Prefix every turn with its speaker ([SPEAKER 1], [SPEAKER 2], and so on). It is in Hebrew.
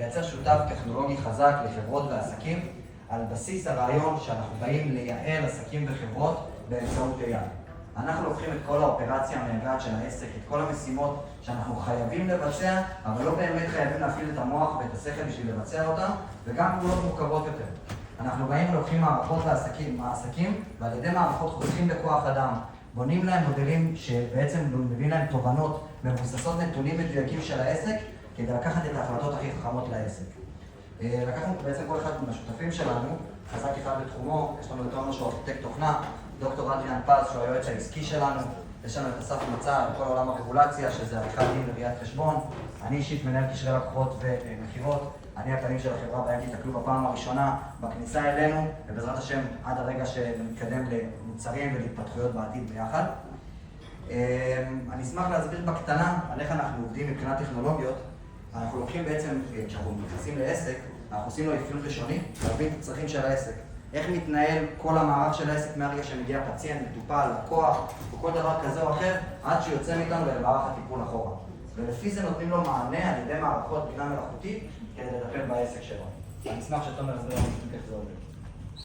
[SPEAKER 1] לייצר שותף טכנולוגי חזק לחברות ועסקים, על בסיס הרעיון שאנחנו באים לייעל עסקים וחברות באמצעות AI. אנחנו לוקחים את כל האופרציה המייגעת של העסק, את כל המשימות שאנחנו חייבים לבצע, אבל לא באמת חייבים להפעיל את המוח ואת השכל בשביל לבצע אותם, וגם פעולות מורכבות יותר. אנחנו באים ולוקחים מערכות לעסקים, ועל ידי מערכות חוסכים בכוח אדם, בונים להם מודלים שבעצם מביאים להם תובנות מבוססות נתונים מדויקים של העסק, כדי לקחת את ההחלטות הכי חכמות לעסק. לקחנו בעצם כל אחד מהשותפים שלנו, חזק אחד בתחומו, יש לנו את תומר שהוא ארכיטקט תוכנה, דוקטור אדריאן פז שהוא היועץ העסקי שלנו, יש לנו את אסף מצא בכל עולם הרגולציה, שזה עריכת דין וראיית חשבון, אני אישית מנהל קשרי לקוחות ומכירות, אני הפנים של החברה בהם תתקלו בפעם הראשונה בכניסה אלינו, ובעזרת השם עד הרגע שנתקדם למוצרים ולהתפתחויות בעתיד ביחד. אני אשמח להסביר בקטנה על איך אנחנו עובדים מבחינת טכנולוגיות. אנחנו לוקחים בעצם, כשאנחנו נכנסים לעסק, אנחנו עושים לו אפיון ראשוני, להבין את הצרכים של העסק. איך מתנהל כל המערך של העסק מהרגע שמגיע פציינט, מטופל, לקוח, או כל דבר כזה או אחר, עד שיוצא מאיתנו למערך הטיפול אחורה. ולפי זה נותנים לו מענה על ידי מערכות בינה מלאכותית כדי לטפל בעסק שלו. אני אשמח שתומר יסביר לנו איך זה עובד.